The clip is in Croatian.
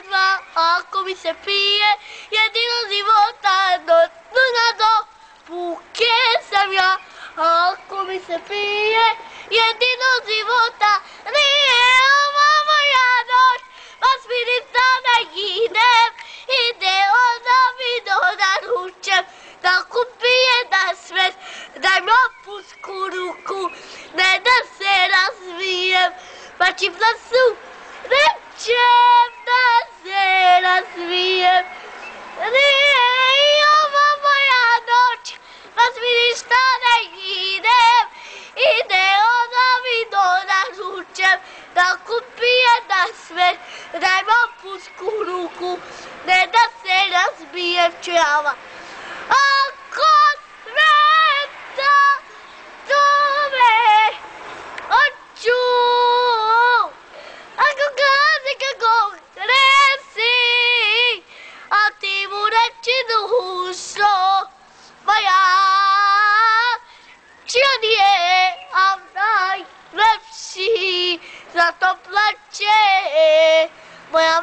dva, ako mi se pije, jedino života do puke sam ja. Ako mi se pije, jedino života nije ova moja noć, pa smirim sada idem, ide ona mi naručem, tako pije da sve, daj mi opusku ruku, ne da se razvijem, pa čim da su, nećem da se razvijem, nije ova moja noć, pa smirim sada idem, ide ona mi naručem, tako pije da sve, daj mi opusku ruku, ne da se razbijem čava. Ako sveta tome oču, ako gazi kako tresi, a ti mu reći dušo moja, čija nije, a najlepši, zato plače moja